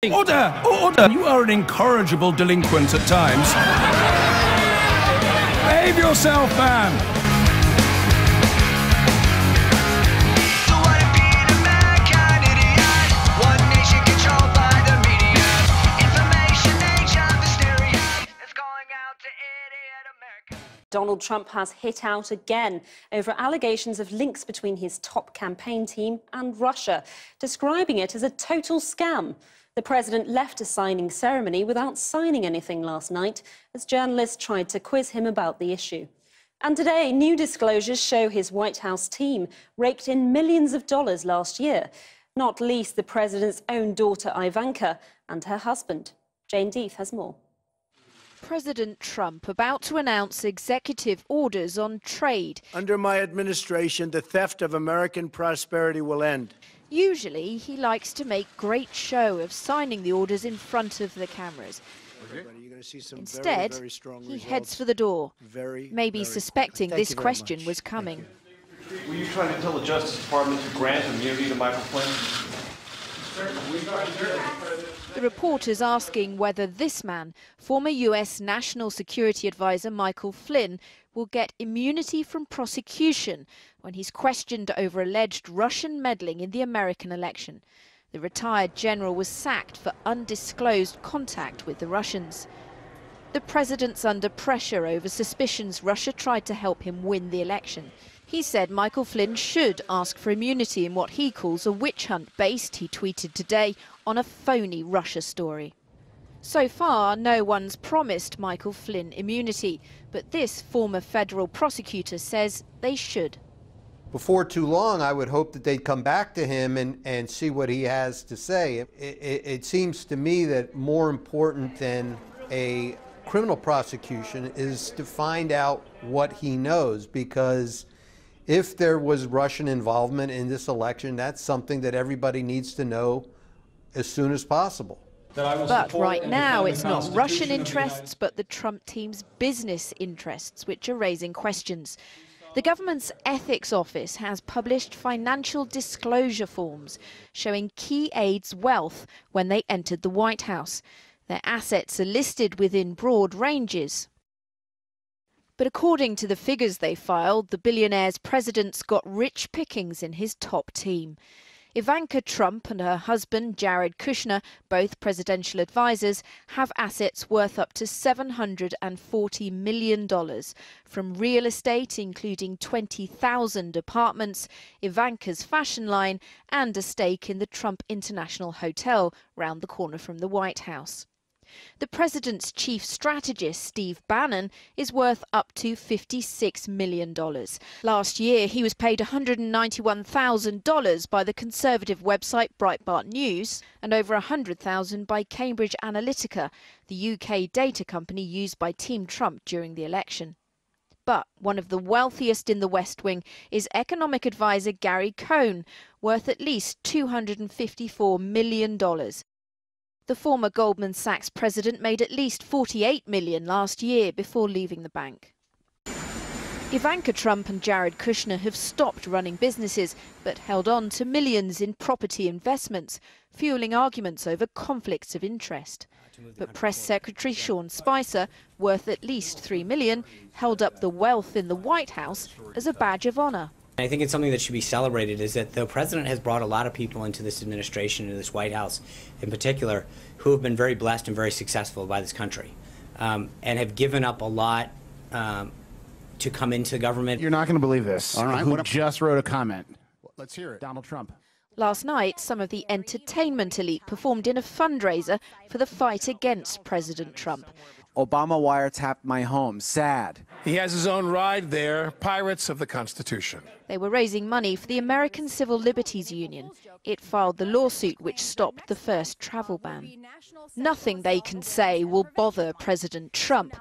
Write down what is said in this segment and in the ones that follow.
Order! Order! You are an incorrigible delinquent at times. Behave yourself, man! Donald Trump has hit out again over allegations of links between his top campaign team and Russia, describing it as a total scam. The president left a signing ceremony without signing anything last night as journalists tried to quiz him about the issue. And today, new disclosures show his White House team raked in millions of dollars last year, not least the president's own daughter Ivanka and her husband. Jane Deeth has more. President Trump about to announce executive orders on trade. Under my administration, the theft of American prosperity will end. Usually, he likes to make great show of signing the orders in front of the cameras. Instead, he heads for the door, maybe suspecting this question was coming. Were you trying to tell the Justice Department to grant immunity to Michael Flynn? The reporters asking whether this man, former U.S. National Security Advisor Michael Flynn, will get immunity from prosecution when he's questioned over alleged Russian meddling in the American election. The retired general was sacked for undisclosed contact with the Russians. The president's under pressure over suspicions Russia tried to help him win the election. He said Michael Flynn should ask for immunity in what he calls a witch hunt based, he tweeted today, on a phony Russia story. So far, no one's promised Michael Flynn immunity, but this former federal prosecutor says they should. Before too long, I would hope that they'd come back to him and see what he has to say. It seems to me that more important than a criminal prosecution is to find out what he knows, because if there was Russian involvement in this election, that's something that everybody needs to know as soon as possible. But right now, it's not Russian interests, but the Trump team's business interests, which are raising questions. The government's ethics office has published financial disclosure forms showing key aides' wealth when they entered the White House. Their assets are listed within broad ranges. But according to the figures they filed, the billionaire's president's got rich pickings in his top team. Ivanka Trump and her husband, Jared Kushner, both presidential advisors, have assets worth up to $740 million. From real estate, including 20,000 apartments, Ivanka's fashion line, and a stake in the Trump International Hotel round the corner from the White House. The president's chief strategist, Steve Bannon, is worth up to $56 million. Last year, he was paid $191,000 by the conservative website Breitbart News and over $100,000 by Cambridge Analytica, the UK data company used by Team Trump during the election. But one of the wealthiest in the West Wing is economic advisor Gary Cohn, worth at least $254 million. The former Goldman Sachs president made at least $48 million last year before leaving the bank. Ivanka Trump and Jared Kushner have stopped running businesses but held on to millions in property investments, fueling arguments over conflicts of interest. But Press Secretary Sean Spicer, worth at least $3 million, held up the wealth in the White House as a badge of honor. I think it's something that should be celebrated, is that the president has brought a lot of people into this administration, into this White House in particular, who have been very blessed and very successful by this country, and have given up a lot to come into government. You're not going to believe this. All right, who just wrote a comment? Let's hear it. Donald Trump. Last night, some of the entertainment elite performed in a fundraiser for the fight against President Trump. Obama wiretapped my home. Sad. He has his own ride there, Pirates of the Constitution. They were raising money for the American Civil Liberties Union. It filed the lawsuit which stopped the first travel ban. Nothing they can say will bother President Trump.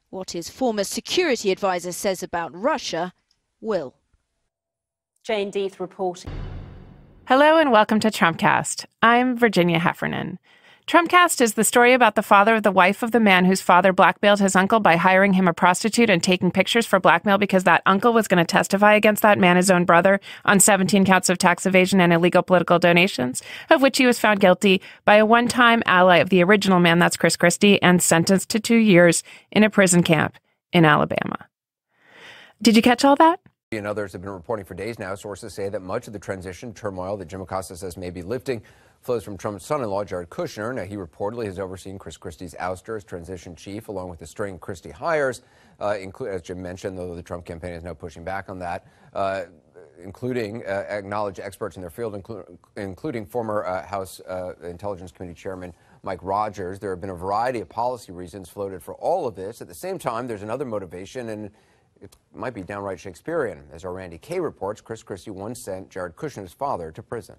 What his former security advisor says about Russia will. Jane Deeth reporting. Hello and welcome to Trumpcast. I'm Virginia Heffernan. Trumpcast is the story about the father of the wife of the man whose father blackmailed his uncle by hiring him a prostitute and taking pictures for blackmail because that uncle was going to testify against that man, his own brother, on 17 counts of tax evasion and illegal political donations, of which he was found guilty by a one-time ally of the original man, that's Chris Christie, and sentenced to 2 years in a prison camp in Alabama. Did you catch all that? And others have been reporting for days now. Sources say that much of the transition turmoil that Jim Acosta says may be lifting flows from Trump's son-in-law, Jared Kushner. Now, he reportedly has overseen Chris Christie's ouster as transition chief, along with the string Christie hires, as Jim mentioned, though the Trump campaign is now pushing back on that, including acknowledged experts in their field, including former House Intelligence Committee Chairman Mike Rogers. There have been a variety of policy reasons floated for all of this. At the same time, there's another motivation, and it might be downright Shakespearean. As our Randy Kay reports, Chris Christie once sent Jared Kushner's father to prison.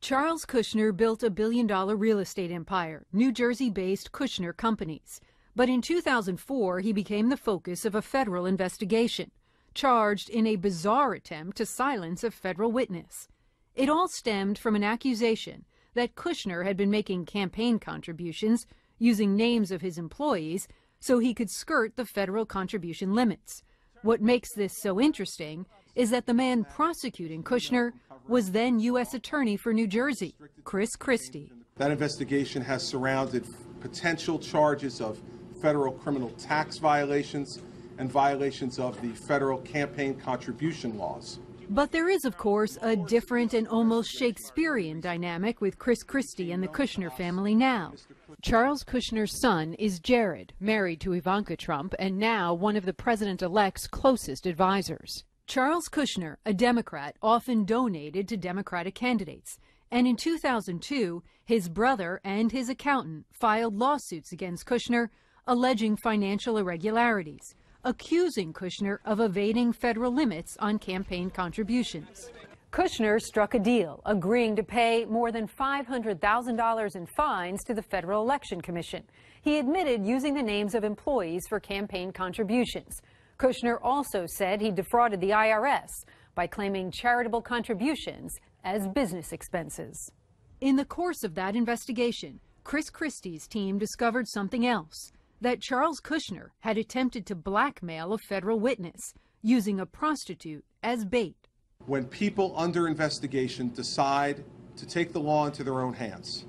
Charles Kushner built a billion-dollar real estate empire, New Jersey-based Kushner Companies. But in 2004, he became the focus of a federal investigation, charged in a bizarre attempt to silence a federal witness. It all stemmed from an accusation that Kushner had been making campaign contributions using names of his employees so he could skirt the federal contribution limits. What makes this so interesting is that the man prosecuting Kushner was then U.S. Attorney for New Jersey, Chris Christie. That investigation has surrounded potential charges of federal criminal tax violations and violations of the federal campaign contribution laws. But there is, of course, a different and almost Shakespearean dynamic with Chris Christie and the Kushner family now. Charles Kushner's son is Jared, married to Ivanka Trump and now one of the president-elect's closest advisors. Charles Kushner, a Democrat, often donated to Democratic candidates. And in 2002, his brother and his accountant filed lawsuits against Kushner, alleging financial irregularities, accusing Kushner of evading federal limits on campaign contributions. Kushner struck a deal, agreeing to pay more than $500,000 in fines to the Federal Election Commission. He admitted using the names of employees for campaign contributions. Kushner also said he defrauded the IRS by claiming charitable contributions as business expenses. In the course of that investigation, Chris Christie's team discovered something else, that Charles Kushner had attempted to blackmail a federal witness using a prostitute as bait. When people under investigation decide to take the law into their own hands,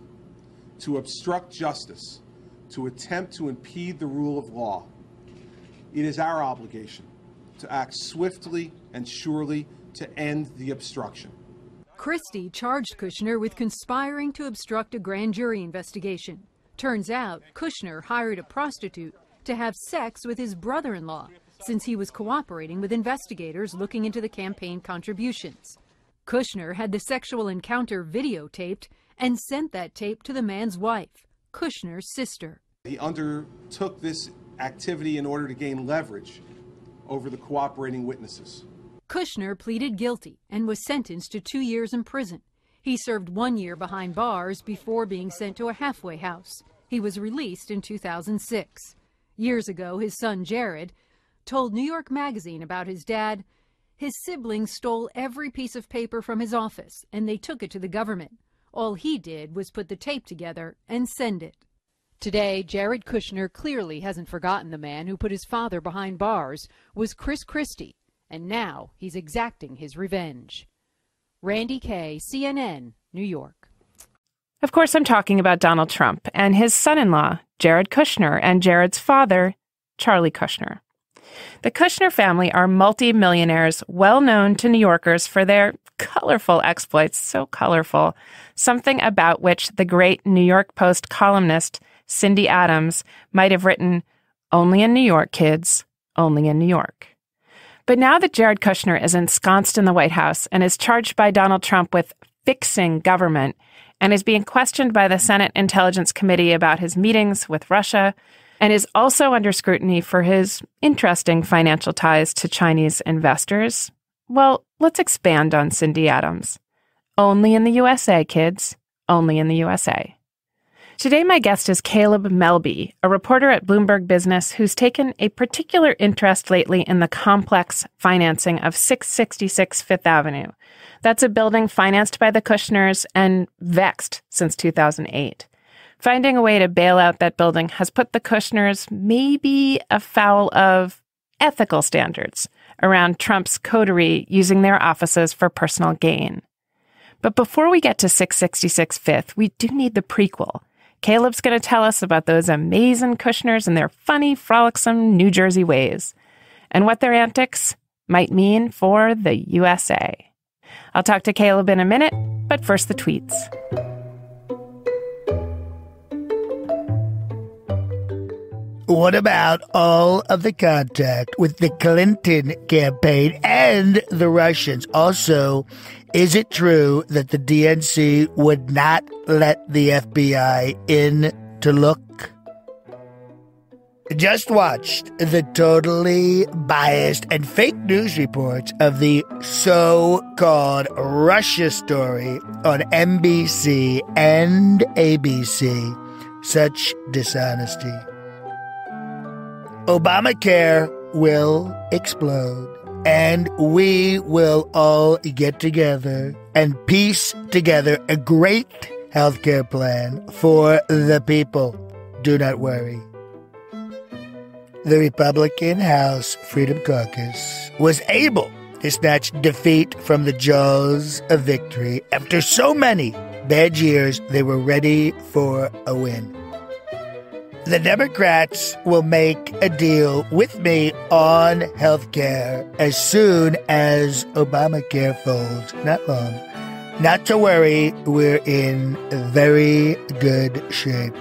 to obstruct justice, to attempt to impede the rule of law, it is our obligation to act swiftly and surely to end the obstruction. Christie charged Kushner with conspiring to obstruct a grand jury investigation. Turns out Kushner hired a prostitute to have sex with his brother-in-law, since he was cooperating with investigators looking into the campaign contributions. Kushner had the sexual encounter videotaped and sent that tape to the man's wife, Kushner's sister. He undertook this activity in order to gain leverage over the cooperating witnesses. Kushner pleaded guilty and was sentenced to 2 years in prison. He served 1 year behind bars before being sent to a halfway house. He was released in 2006. Years ago, his son Jared told New York Magazine about his dad. His siblings stole every piece of paper from his office, and they took it to the government. All he did was put the tape together and send it. Today, Jared Kushner clearly hasn't forgotten the man who put his father behind bars was Chris Christie, and now he's exacting his revenge. Randy Kay, CNN, New York. Of course, I'm talking about Donald Trump and his son-in-law, Jared Kushner, and Jared's father, Charlie Kushner. The Kushner family are multi-millionaires, well known to New Yorkers for their colorful exploits, so colorful, something about which the great New York Post columnist Cindy Adams might have written, "Only in New York, kids, only in New York." But now that Jared Kushner is ensconced in the White House and is charged by Donald Trump with fixing government and is being questioned by the Senate Intelligence Committee about his meetings with Russia, and is also under scrutiny for his interesting financial ties to Chinese investors, well, let's expand on Cindy Adams. Only in the USA, kids. Only in the USA. Today, my guest is Caleb Melby, a reporter at Bloomberg Business who's taken a particular interest lately in the complex financing of 666 Fifth Avenue. That's a building financed by the Kushners and vexed since 2008. Finding a way to bail out that building has put the Kushners maybe afoul of ethical standards around Trump's coterie using their offices for personal gain. But before we get to 666 Fifth, we do need the prequel. Caleb's going to tell us about those amazing Kushners and their funny, frolicsome New Jersey ways, and what their antics might mean for the USA. I'll talk to Caleb in a minute, but first the tweets. What about all of the contact with the Clinton campaign and the Russians? Also, is it true that the DNC would not let the FBI in to look? Just watched the totally biased and fake news reports of the so-called Russia story on NBC and ABC. Such dishonesty. Obamacare will explode, and we will all get together and piece together a great healthcare plan for the people. Do not worry. The Republican House Freedom Caucus was able to snatch defeat from the jaws of victory. After so many bad years, they were ready for a win. The Democrats will make a deal with me on health care as soon as Obamacare folds. Not long. Not to worry, we're in very good shape.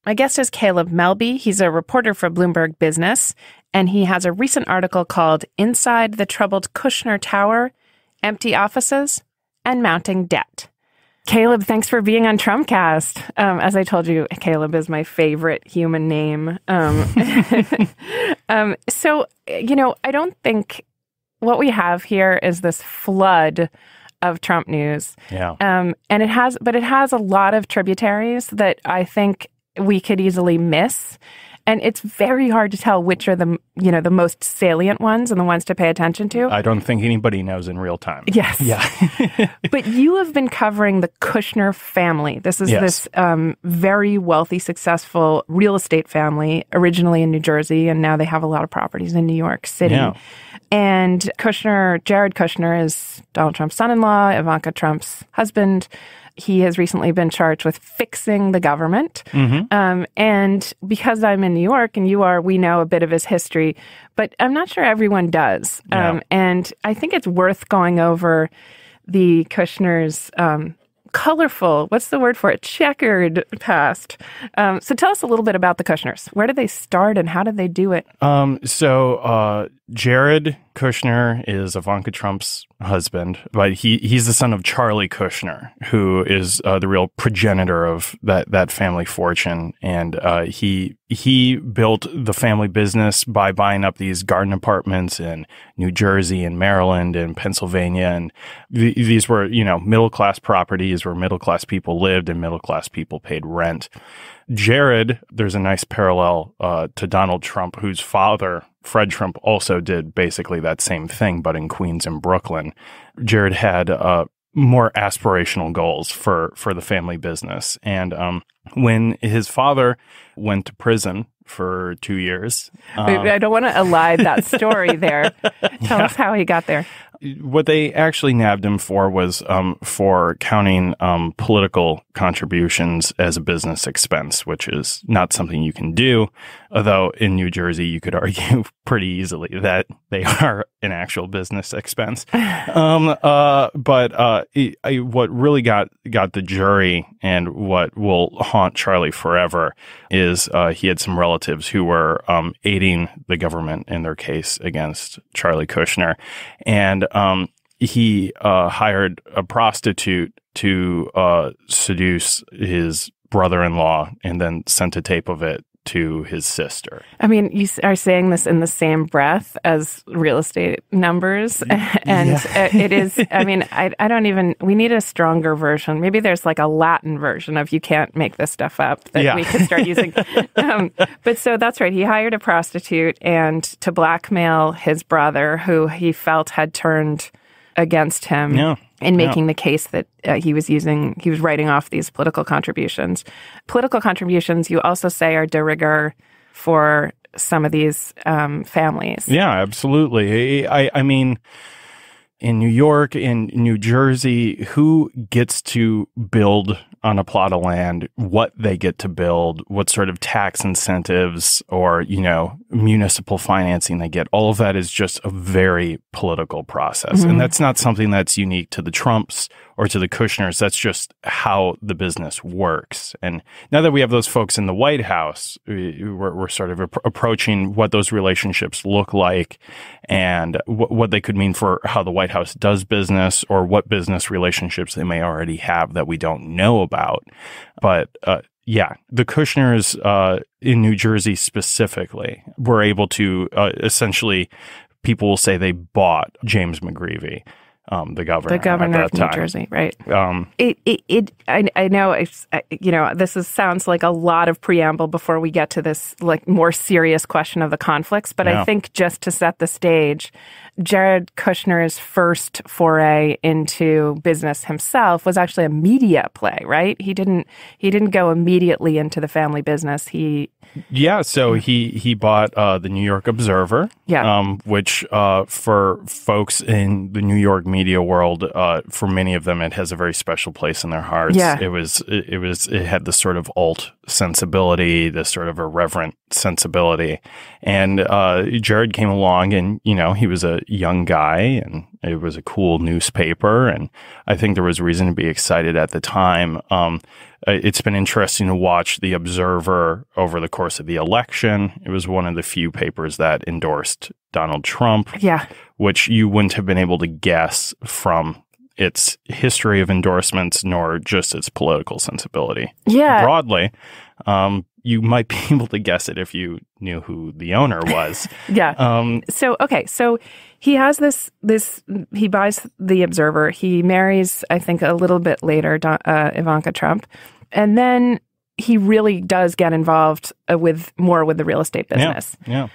My guest is Caleb Melby. He's a reporter for Bloomberg Business, and he has a recent article called Inside the Troubled Kushner Tower, Empty Offices, and Mounting Debt. Caleb, thanks for being on Trumpcast. As I told you, Caleb is my favorite human name. So, I don't think what we have here is this flood of Trump news. Yeah. And it has a lot of tributaries that I think we could easily miss. And it's very hard to tell which are the most salient ones and the ones to pay attention to. I don't think anybody knows in real time. Yes. Yeah. But you have been covering the Kushner family. This is this very wealthy, successful real estate family, originally in New Jersey, and now they have a lot of properties in New York City. Yeah. And Jared Kushner is Donald Trump's son-in-law, Ivanka Trump's husband. He has recently been charged with fixing the government. Mm-hmm. And because I'm in New York and you are, we know a bit of his history, but I'm not sure everyone does. Yeah. And I think it's worth going over the Kushners' colorful, what's the word for it? Checkered past. So tell us a little bit about the Kushners. Where did they start and how did they do it? So Jared Kushner is Ivanka Trump's husband, but he's the son of Charlie Kushner, who is the real progenitor of that family fortune. And he built the family business by buying up these garden apartments in New Jersey and Maryland and Pennsylvania. And these were, middle-class properties where middle-class people lived and middle-class people paid rent. Jared, there's a nice parallel to Donald Trump, whose father, Fred Trump, also did basically that same thing, but in Queens and Brooklyn. Jared had more aspirational goals for the family business. And when his father went to prison for 2 years... I don't want to elide that story there. Tell us how he got there. What they actually nabbed him for was for counting political contributions as a business expense, which is not something you can do. Although in New Jersey, you could argue pretty easily that they are an actual business expense. But what really got the jury and what will haunt Charlie forever is he had some relatives who were aiding the government in their case against Charlie Kushner. And he hired a prostitute to seduce his brother-in-law and then sent a tape of it to his sister. I mean, you are saying this in the same breath as real estate numbers. And it is, I mean, I don't even, we need a stronger version. Maybe there's like a Latin version of you can't make this stuff up that we could start using. But so that's right. He hired a prostitute and to blackmail his brother, who he felt had turned against him in making the case that he was writing off these political contributions. Political contributions, you also say, are de rigueur for some of these families. Yeah, absolutely. I mean, in New York, in New Jersey, who gets to build on a plot of land, what they get to build, what sort of tax incentives or, municipal financing they get, all of that is just a very political process. Mm-hmm. And that's not something that's unique to the Trumps or to the Kushners. That's just how the business works. And now that we have those folks in the White House, we're sort of approaching what those relationships look like and what they could mean for how the White House does business or what business relationships they may already have that we don't know about. But the Kushners in New Jersey specifically were able to essentially, people will say they bought James McGreevey. The governor of New Jersey, right? I know this sounds like a lot of preamble before we get to this like more serious question of the conflicts. But I think just to set the stage, Jared Kushner's first foray into business himself was actually a media play, right? He didn't go immediately into the family business. He bought the New York Observer, which for folks in the New York media world, for many of them, it has a very special place in their hearts. Yeah. It had this sort of alt sensibility, this sort of irreverent sensibility. And Jared came along and, he was a young guy and it was a cool newspaper. And I think there was reason to be excited at the time. It's been interesting to watch the Observer over the course of the election. It was one of the few papers that endorsed Donald Trump, which you wouldn't have been able to guess from its history of endorsements, nor just its political sensibility. Yeah. Broadly, you might be able to guess it if you knew who the owner was. So he has this, he buys the Observer. He marries, I think, a little bit later, Ivanka Trump. And then he really does get involved with the real estate business. Yeah.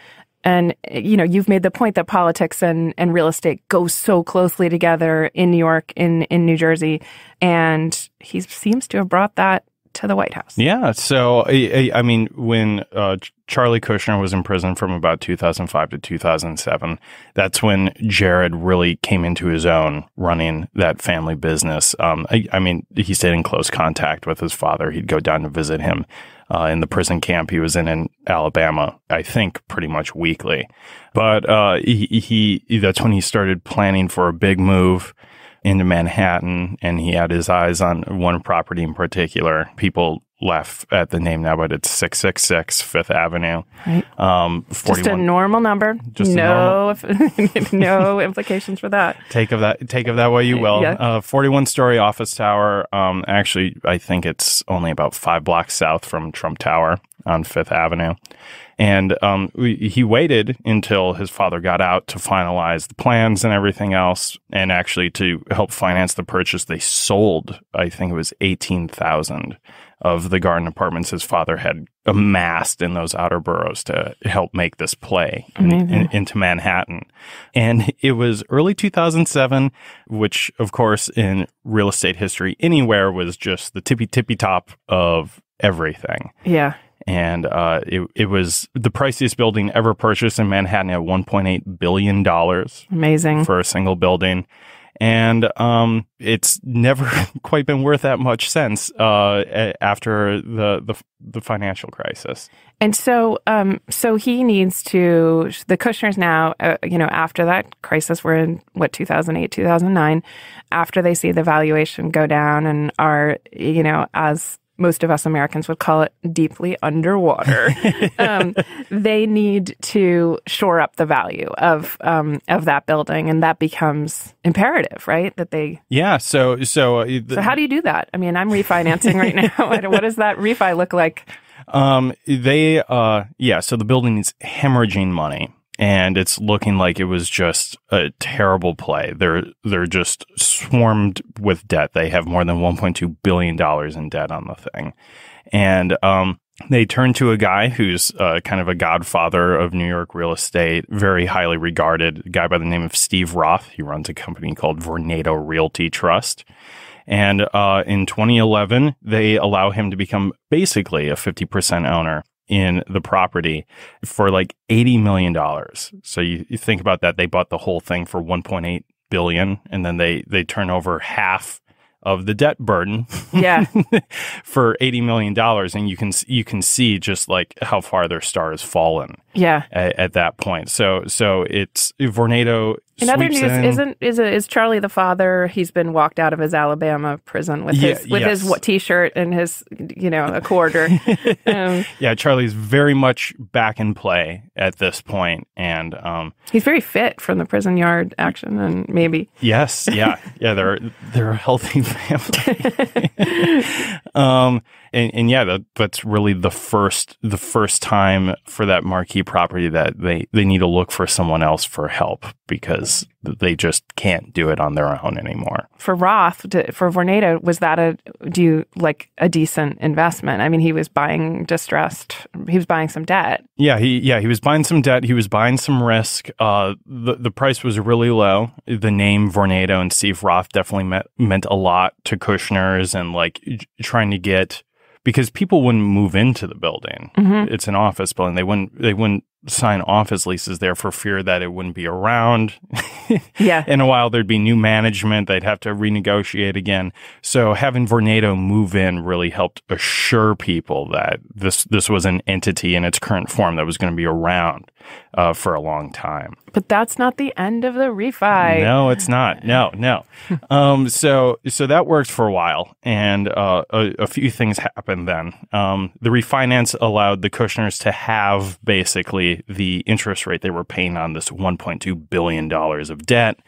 And, you've made the point that politics and real estate go so closely together in New York, in New Jersey. And he seems to have brought that to the White House. Yeah. So, I mean, when Charlie Kushner was in prison from about 2005 to 2007, that's when Jared really came into his own running that family business. I mean, he stayed in close contact with his father. He'd go down to visit him in the prison camp he was in Alabama, I think pretty much weekly. But that's when he started planning for a big move into Manhattan, and he had his eyes on one property in particular. People laugh at the name now, but it's 666 Fifth Avenue. Right. Just a normal number. No implications for that. Take of that what you will. 41-story office tower. Actually, I think it's only about 5 blocks south from Trump Tower on Fifth Avenue. And he waited until his father got out to finalize the plans and everything else. And actually, to help finance the purchase, they sold, I think it was 18,000 of the garden apartments his father had amassed in those outer boroughs to help make this play into Manhattan. And it was early 2007, which, of course, in real estate history anywhere was just the tippy top of everything. Yeah. And it was the priciest building ever purchased in Manhattan at $1.8 billion. Amazing. For a single building. And it's never quite been worth that much since after the financial crisis. And so he needs to, the Kushners now, after that crisis, we're in 2008, 2009, after they see the valuation go down and are, as most of us Americans would call it, deeply underwater. They need to shore up the value of that building, and that becomes imperative, right? That they So how do you do that? I mean, I'm refinancing right now. What does that refi look like? So the building is hemorrhaging money. And it's looking like it was just a terrible play. They're just swarmed with debt. They have more than $1.2 billion in debt on the thing. And they turn to a guy who's kind of a godfather of New York real estate, very highly regarded, a guy by the name of Steve Roth. He runs a company called Vornado Realty Trust. And in 2011, they allow him to become basically a 50% owner in the property for like $80 million. So you think about that. They bought the whole thing for $1.8 billion, and then they turn over half of the debt burden for $80 million. And you can see just like how far their star has fallen at that point. So it's Vornado. In other news, is Charlie the father? He's been walked out of his Alabama prison with his T-shirt and his a quarter. Charlie's very much back in play at this point, and he's very fit from the prison yard action, and maybe they're a healthy family. That's really the first time for that marquee property that they need to look for someone else for help, because they just can't do it on their own anymore. For Roth, for Vornado, was that a decent investment? I mean, he was buying some debt. He was buying some debt. He was buying some risk. The price was really low. The name Vornado and Steve Roth definitely meant a lot to Kushner's, and trying to get, because people wouldn't move into the building. Mm-hmm. It's an office building. They wouldn't sign office leases there for fear that it wouldn't be around. In a while, there'd be new management. They'd have to renegotiate again. So having Vornado move in really helped assure people that this was an entity in its current form that was going to be around for a long time. But that's not the end of the refi. No, it's not. No. So that worked for a while, and a few things happened then. The refinance allowed the Kushners to have basically the interest rate they were paying on this $1.2 billion of debt,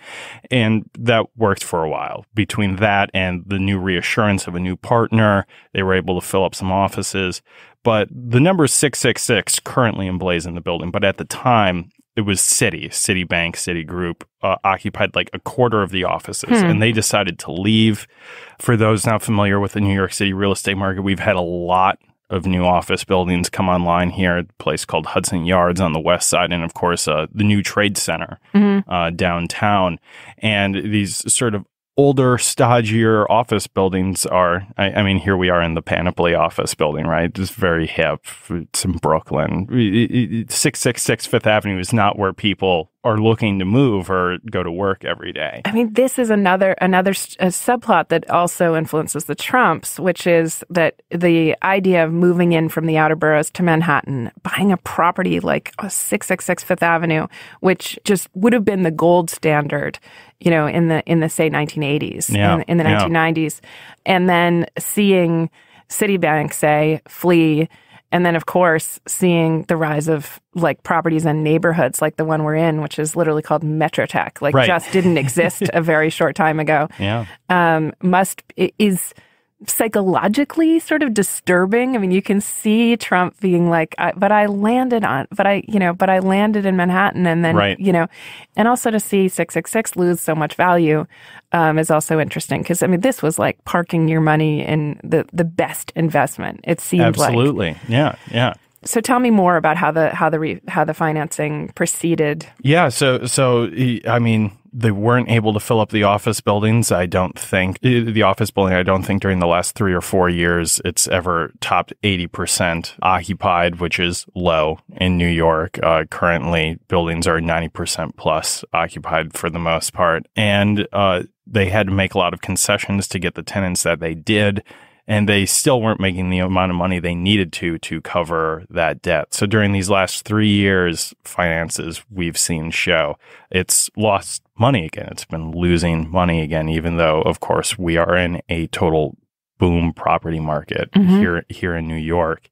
and that worked for a while. Between that and the new reassurance of a new partner, they were able to fill up some offices. But the number 666 currently emblazoned the building, but at the time, it was Citibank, Citigroup, occupied like a quarter of the offices, and they decided to leave. For those not familiar with the New York City real estate market, we've had a lot of new office buildings come online here, a place called Hudson Yards on the west side, and of course, the new Trade Center downtown. And these sort of older, stodgier office buildings are, I mean, here we are in the Panoply office building, right? It's very hip. It's in Brooklyn. 666 Fifth Avenue is not where people are looking to move or go to work every day. I mean, this is another subplot that also influences the Trumps, which is that the idea of moving in from the outer boroughs to Manhattan, buying a property like 666 Fifth Avenue, which just would have been the gold standard, in the say 1980s, in the 1990s, and then seeing Citibank say flee. And then, of course, seeing the rise of properties and neighborhoods like the one we're in, which is literally called Metrotech, just didn't exist a very short time ago. Is psychologically sort of disturbing. I mean, you can see Trump being like, but I landed in Manhattan, and then, and also to see 666 lose so much value is also interesting, because I mean, this was like parking your money in the best investment. It seemed absolutely, yeah. So tell me more about how the financing proceeded. Yeah, so I mean, they weren't able to fill up the office buildings. I don't think during the last 3 or 4 years it's ever topped 80% occupied, which is low in New York. Currently, buildings are 90% plus occupied for the most part, and they had to make a lot of concessions to get the tenants that they did. And they still weren't making the amount of money they needed to cover that debt. So during these last 3 years, finances we've seen show it's lost money again. It's been losing money again, even though, of course, we are in a total boom property market here in New York.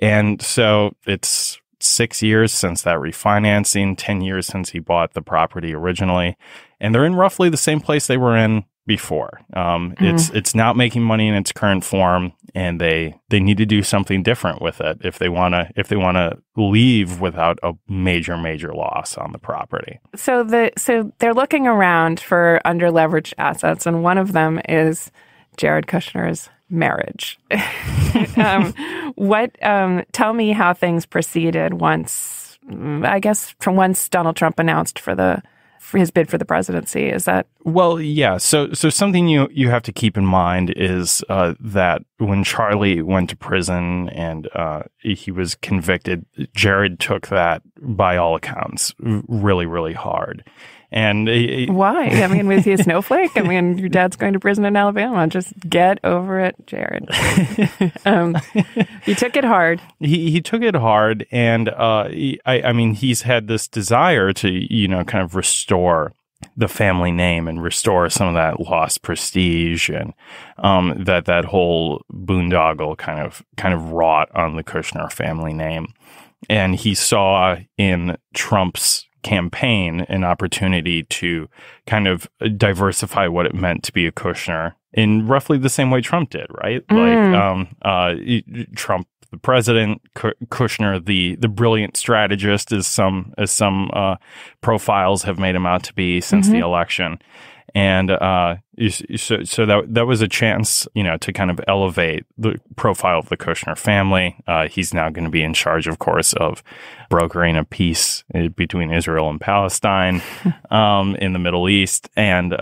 And so it's 6 years since that refinancing, 10 years since he bought the property originally. And they're in roughly the same place they were in before. It's not making money in its current form, and they need to do something different with it if they want to leave without a major loss on the property. So they're looking around for underleveraged assets, and one of them is Jared Kushner's marriage. Tell me how things proceeded once Donald Trump announced for his bid for the presidency. Is that? Well, yeah. So something you have to keep in mind is that when Charlie went to prison and he was convicted, Jared took that, by all accounts, really hard. And why? I mean, was he a snowflake? I mean, your dad's going to prison in Alabama. Just get over it, Jared. He took it hard. He took it hard, and I mean, he's had this desire to kind of restore the family name and restore some of that lost prestige, and that whole boondoggle kind of wrought on the Kushner family name. And he saw in Trump's campaign an opportunity to kind of diversify what it meant to be a Kushner in roughly the same way Trump did, right? Trump, the president, Kushner, the brilliant strategist, as some profiles have made him out to be since the election. And so that was a chance, to kind of elevate the profile of the Kushner family. He's now going to be in charge, of course, of brokering a peace between Israel and Palestine in the Middle East. And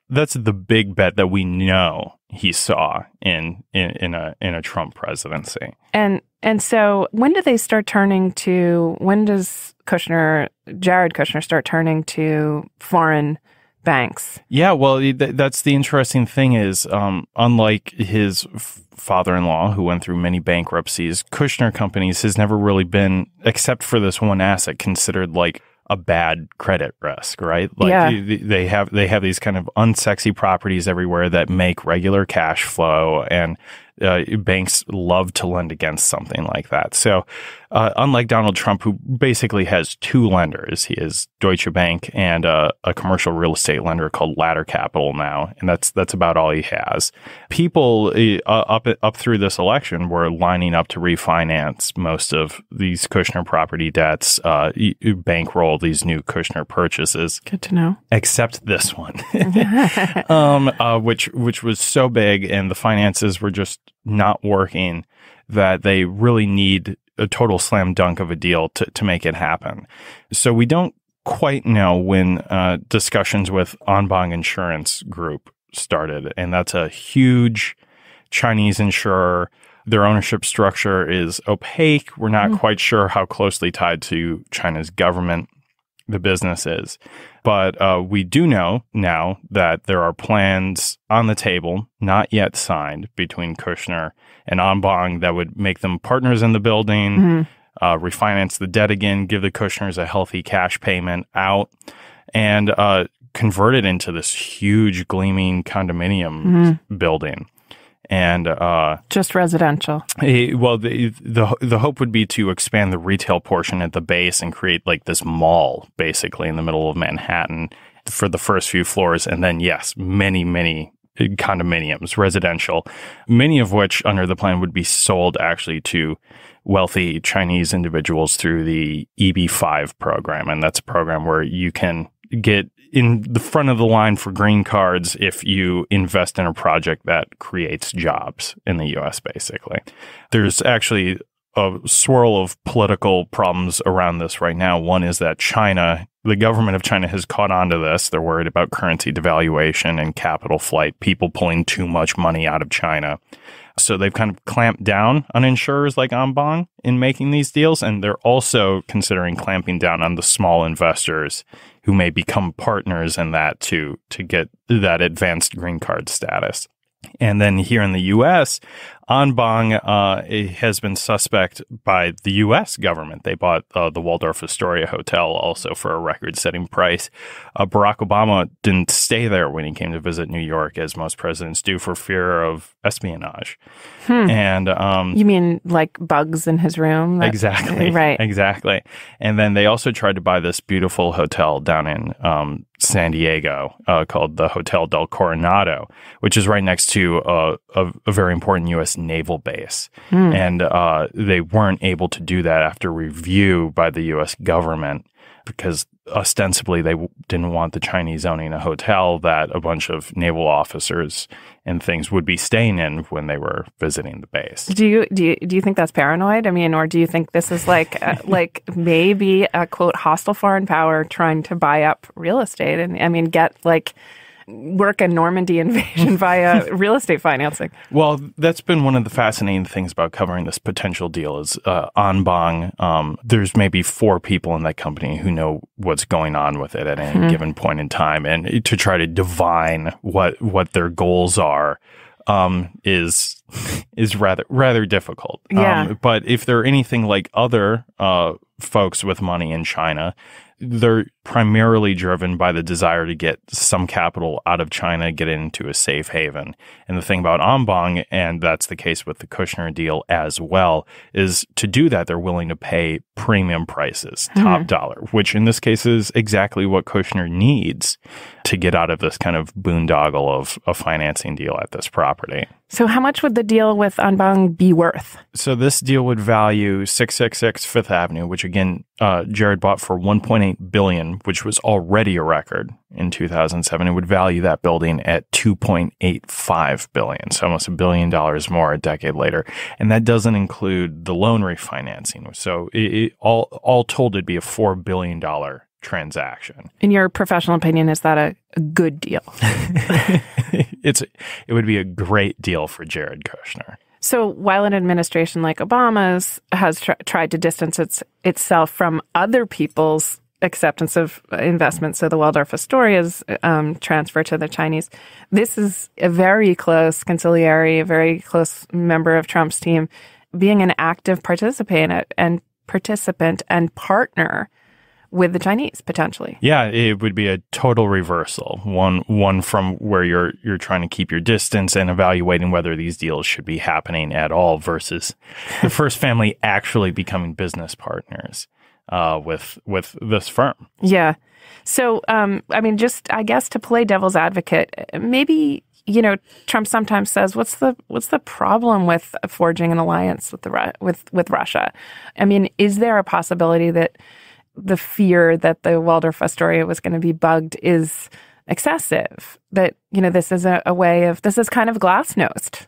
that's the big bet that we know he saw in a Trump presidency. And so when does Jared Kushner start turning to foreign banks? Yeah, well, that's the interesting thing is, unlike his father-in-law, who went through many bankruptcies, Kushner Companies has never really been, except for this one asset, considered like a bad credit risk, right? They have these kind of unsexy properties everywhere that make regular cash flow, and banks love to lend against something like that. So unlike Donald Trump, who basically has two lenders, he has Deutsche Bank and a commercial real estate lender called Ladder Capital now, and that's about all he has. People up through this election were lining up to refinance most of these Kushner property debts, bankroll these new Kushner purchases. Good to know. Except this one, which was so big, and the finances were just not working, that they really need a total slam dunk of a deal to make it happen. So we don't quite know when discussions with Anbang Insurance Group started, and that's a huge Chinese insurer. Their ownership structure is opaque. We're not quite sure how closely tied to China's government the business is. But we do know now that there are plans on the table, not yet signed, between Kushner and Anbang that would make them partners in the building, refinance the debt again, give the Kushners a healthy cash payment out, and convert it into this huge gleaming condominium building. And just residential. Well, the hope would be to expand the retail portion at the base and create like this mall basically in the middle of Manhattan for the first few floors, and then many condominiums, residential, many of which under the plan would be sold actually to wealthy Chinese individuals through the EB-5 program, and that's a program where you can get in the front of the line for green cards if you invest in a project that creates jobs in the U.S., basically. There's actually a swirl of political problems around this right now. One is that the government of China has caught on to this. They're worried about currency devaluation and capital flight, people pulling too much money out of China. So they've kind of clamped down on insurers like Anbang in making these deals, and they're also considering clamping down on the small investors who may become partners in that to get that advanced green card status. And then here in the U.S., Anbang has been suspect by the U.S. government. They bought the Waldorf Astoria Hotel also for a record-setting price. Barack Obama didn't stay there when he came to visit New York, as most presidents do, for fear of espionage. And you mean like bugs in his room? Exactly. Right. Exactly. And then they also tried to buy this beautiful hotel down in San Diego called the Hotel del Coronado, which is right next to a very important U.S. naval base. And they weren't able to do that after review by the U.S. government because ostensibly they didn't want the Chinese owning a hotel that a bunch of naval officers and things would be staying in when they were visiting the base. Do you think that's paranoid? I mean, or do you think this is like maybe a quote hostile foreign power trying to buy up real estate and I mean get like work a Normandy invasion via real estate financing? Well, that's been one of the fascinating things about covering this potential deal is Anbang. There's maybe 4 people in that company who know what's going on with it at any given point in time. And to try to divine what their goals are is rather difficult. Yeah. But if they're anything like other folks with money in China, they're primarily driven by the desire to get some capital out of China, get it into a safe haven. And the thing about Anbang, and that's the case with the Kushner deal as well, is to do that, they're willing to pay premium prices, top dollar, which in this case is exactly what Kushner needs to get out of this kind of boondoggle of a financing deal at this property. So how much would the deal with Anbang be worth? So this deal would value 666 Fifth Avenue, which again, Jared bought for $1.8 billion, which was already a record in 2007. It would value that building at $2.85 billion, so almost $1 billion more a decade later. And that doesn't include the loan refinancing. So all told, it'd be a $4 billion transaction. In your professional opinion, is that a good deal? It would be a great deal for Jared Kushner. So while an administration like Obama's has tried to distance itself from other people's acceptance of investments, so the Waldorf Astoria's transfer to the Chinese, this is a very close conciliary, a very close member of Trump's team, being an active participant and partner with the Chinese, potentially. Yeah, it would be a total reversal. One from where you're trying to keep your distance and evaluating whether these deals should be happening at all versus the first family actually becoming business partners with this firm. Yeah. So, I mean, just, I guess to play devil's advocate, maybe, Trump sometimes says, what's the problem with forging an alliance with Russia? I mean, is there a possibility that the fear that the Waldorf Astoria was going to be bugged is excessive? That, this is a way of, this is kind of glass-nosed,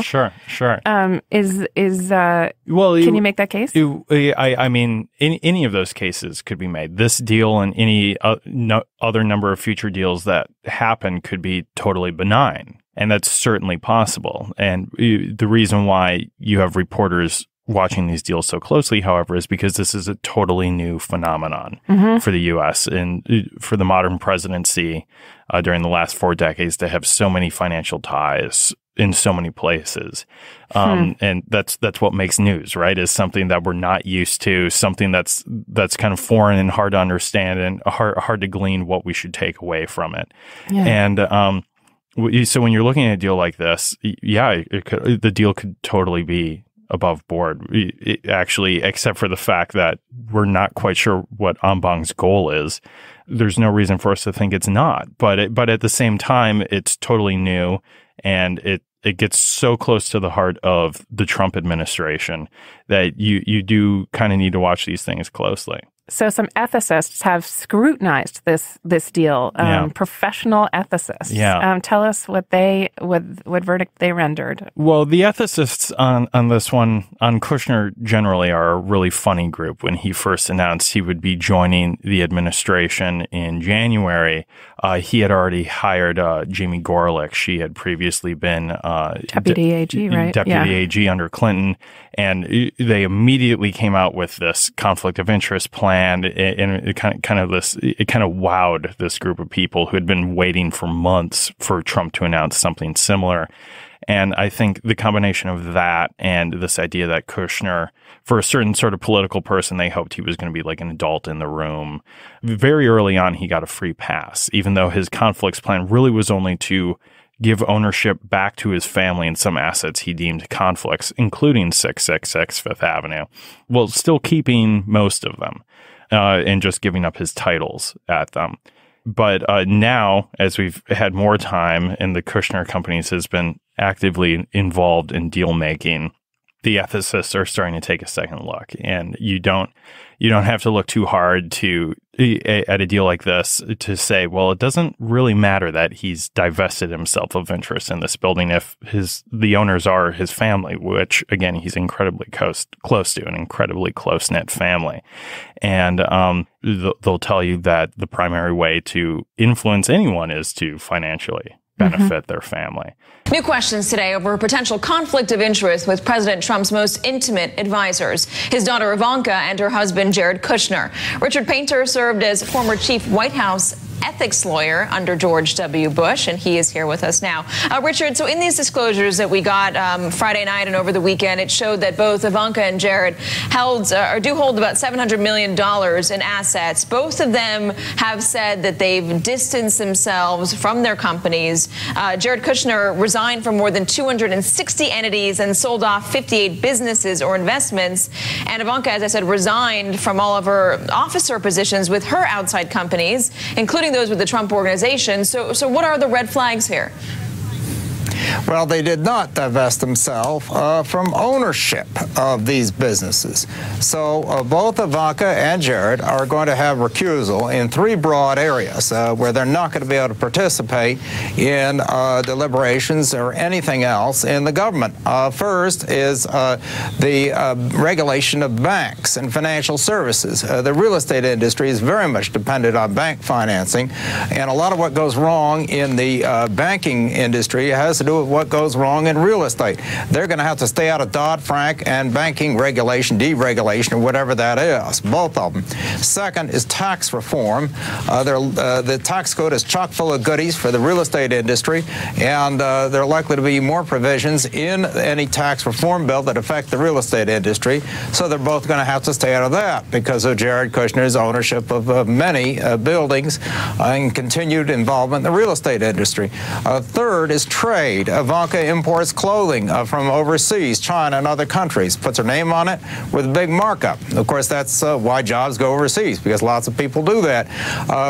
Sure. Can you make that case? I mean, any of those cases could be made. This deal and any other number of future deals that happen could be totally benign. And that's certainly possible. And the reason why you have reporters watching these deals so closely, however, is because this is a totally new phenomenon for the U.S. and for the modern presidency during the last 4 decades to have so many financial ties in so many places. And that's what makes news, right? Is something that we're not used to, something that's kind of foreign and hard to understand and hard to glean what we should take away from it. Yeah. And so when you're looking at a deal like this, the deal could totally be above board, actually, except for the fact that we're not quite sure what Anbang's goal is. There's no reason for us to think it's not. But at the same time, it's totally new, and it gets so close to the heart of the Trump administration that you do kind of need to watch these things closely. So some ethicists have scrutinized this deal, professional ethicists. Yeah. Tell us what verdict they rendered. Well, the ethicists on this one, on Kushner generally, are a really funny group. When he first announced he would be joining the administration in January, he had already hired Jamie Gorelick. She had previously been Deputy AG, right? Deputy AG under Clinton. And they immediately came out with this conflict of interest plan. And it kind of wowed this group of people who had been waiting for months for Trump to announce something similar. And I think the combination of that and this idea that Kushner, for a certain sort of political person, they hoped he was going to be like an adult in the room. Very early on, he got a free pass, even though his conflicts plan really was only to give ownership back to his family and some assets he deemed conflicts, including 666 Fifth Avenue, while still keeping most of them and just giving up his titles at them. But now, as we've had more time and the Kushner companies has been actively involved in deal making, the ethicists are starting to take a second look. And you don't have to look too hard at a deal like this to say, well, it doesn't really matter that he's divested himself of interest in this building if the owners are his family, which again he's incredibly close to, an incredibly close-knit family. And they'll tell you that the primary way to influence anyone is to financially benefit their family. New questions today over a potential conflict of interest with President Trump's most intimate advisors, his daughter Ivanka and her husband Jared Kushner. Richard Painter served as former chief White House ethics lawyer under George W. Bush, and he is here with us now. Richard, so in these disclosures that we got Friday night and over the weekend, it showed that both Ivanka and Jared do hold about $700 million in assets. Both of them have said that they've distanced themselves from their companies. Jared Kushner resigned from more than 260 entities and sold off 58 businesses or investments. And Ivanka, as I said, resigned from all of her officer positions with her outside companies, including those with the Trump Organization. So what are the red flags here? Well, they did not divest themselves from ownership of these businesses. So both Ivanka and Jared are going to have recusal in three broad areas where they're not going to be able to participate in deliberations or anything else in the government. First is the regulation of banks and financial services. The real estate industry is very much dependent on bank financing, and a lot of what goes wrong in the banking industry has to do with what goes wrong in real estate. They're going to have to stay out of Dodd-Frank and banking regulation, deregulation, or whatever that is, both of them. Second is tax reform. The tax code is chock full of goodies for the real estate industry, and there are likely to be more provisions in any tax reform bill that affect the real estate industry. So they're both going to have to stay out of that because of Jared Kushner's ownership of many buildings and continued involvement in the real estate industry. Third is trade. Ivanka imports clothing from overseas, China and other countries, puts her name on it with a big markup. Of course, that's why jobs go overseas, because lots of people do that.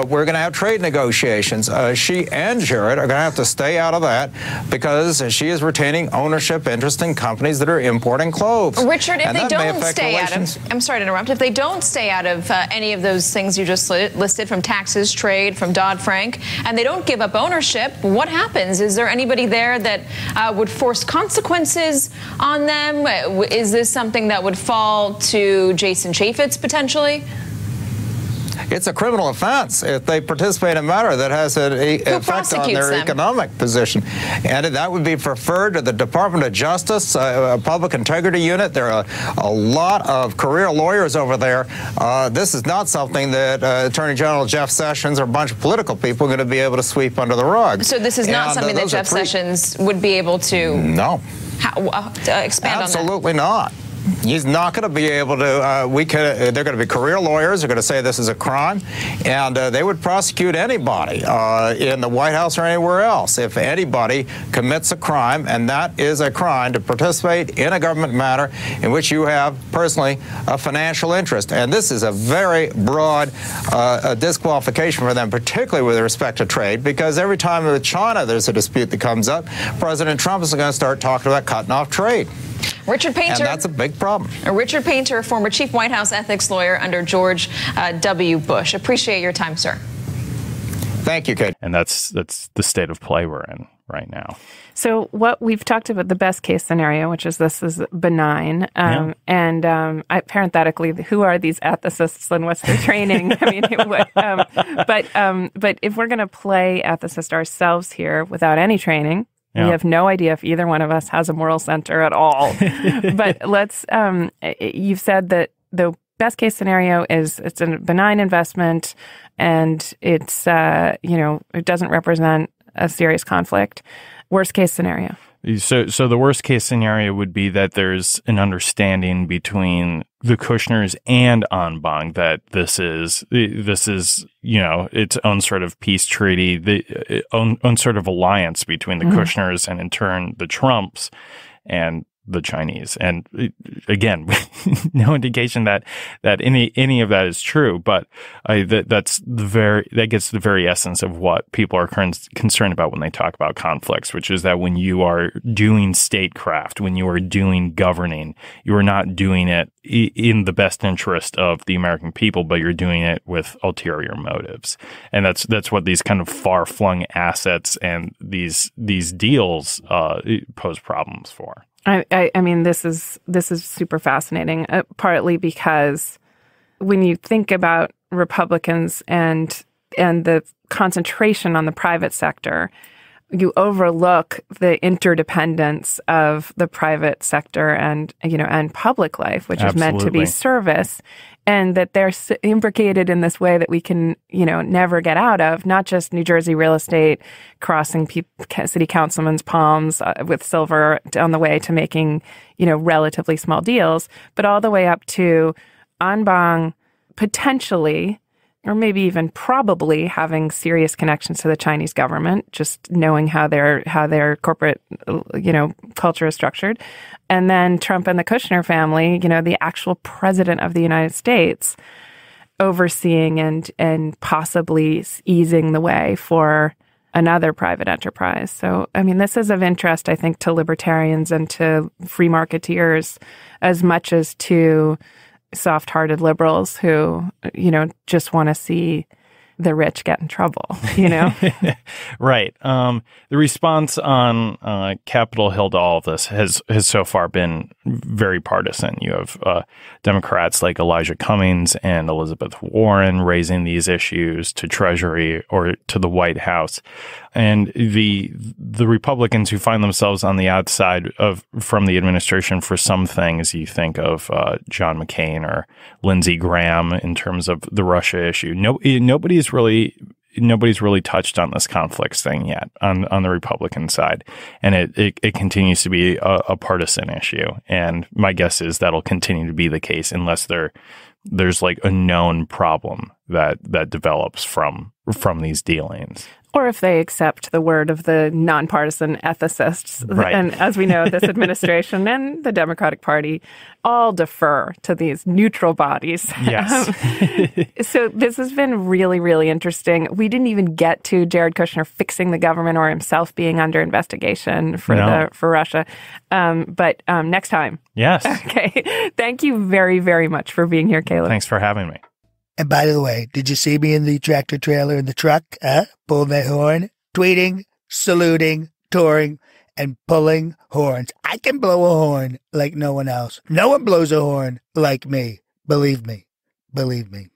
We're going to have trade negotiations. She and Jared are going to have to stay out of that because she is retaining ownership interest in companies that are importing clothes. Richard, if they don't stay out of, I'm sorry to interrupt, if they don't stay out of any of those things you just listed, from taxes, trade, from Dodd-Frank, and they don't give up ownership, what happens? Is there anybody there that would force consequences on them? Is this something that would fall to Jason Chaffetz potentially? It's a criminal offense if they participate in a matter that has an effect on their economic position. And that would be referred to the Department of Justice, a public integrity unit. There are a lot of career lawyers over there. This is not something that Attorney General Jeff Sessions or a bunch of political people are going to be able to sweep under the rug. So this is not something that Jeff Sessions would be able to expand on that? Absolutely not. He's not going to be able to, they're going to be career lawyers. They're going to say this is a crime, and they would prosecute anybody in the White House or anywhere else if anybody commits a crime, and that is a crime to participate in a government matter in which you have personally a financial interest. And this is a very broad disqualification for them, particularly with respect to trade, because every time with China there's a dispute that comes up, President Trump is going to start talking about cutting off trade. Richard Painter. And that's a big problem. Richard Painter, former chief White House ethics lawyer under George W. Bush. Appreciate your time, sir. Thank you, Kate. And that's the state of play we're in right now. So what we've talked about, the best case scenario, which is this is benign, and parenthetically, who are these ethicists and what's their training? I mean, but if we're going to play ethicist ourselves here without any training, we have no idea if either one of us has a moral center at all. But you've said that the best case scenario is it's a benign investment and it's, it doesn't represent a serious conflict. Worst case scenario. So the worst case scenario would be that there's an understanding between the Kushners and Anbang that this is its own sort of peace treaty, the own sort of alliance between the Kushners and in turn the Trumps and the Chinese. And again, no indication that any of that is true, but that gets the very essence of what people are concerned about when they talk about conflicts, which is that when you are doing statecraft, when you are doing governing, you are not doing it in the best interest of the American people, but you're doing it with ulterior motives. And that's what these kind of far-flung assets and these deals pose problems for. I mean, this is super fascinating, partly because when you think about Republicans and the concentration on the private sector, you overlook the interdependence of the private sector and public life, which is meant to be service, and that they're imbricated in this way that we can, never get out of, not just New Jersey real estate crossing city councilmen's palms with silver on the way to making, relatively small deals, but all the way up to Anbang potentially, or maybe even probably having serious connections to the Chinese government, just knowing how their corporate, culture is structured. And then Trump and the Kushner family, the actual president of the United States, overseeing and possibly easing the way for another private enterprise. So, I mean, this is of interest, I think, to libertarians and to free marketeers as much as to soft-hearted liberals who, just want to see the rich get in trouble, Right. The response on Capitol Hill to all of this has so far been very partisan. You have Democrats like Elijah Cummings and Elizabeth Warren raising these issues to Treasury or to the White House. And the Republicans who find themselves on the outside from the administration for some things, you think of John McCain or Lindsey Graham in terms of the Russia issue. Nobody's really touched on this conflicts thing yet on the Republican side, and it continues to be a partisan issue. And my guess is that'll continue to be the case unless there's like a known problem that develops from these dealings. Or if they accept the word of the nonpartisan ethicists. Right. And as we know, this administration and the Democratic Party all defer to these neutral bodies. Yes. So this has been really, really interesting. We didn't even get to Jared Kushner fixing the government or himself being under investigation for Russia. But next time. Yes. Okay. Thank you very, very much for being here, Caleb. Thanks for having me. And by the way, did you see me in the tractor trailer in the truck? Pulling that horn, tweeting, saluting, touring, and pulling horns. I can blow a horn like no one else. No one blows a horn like me. Believe me. Believe me.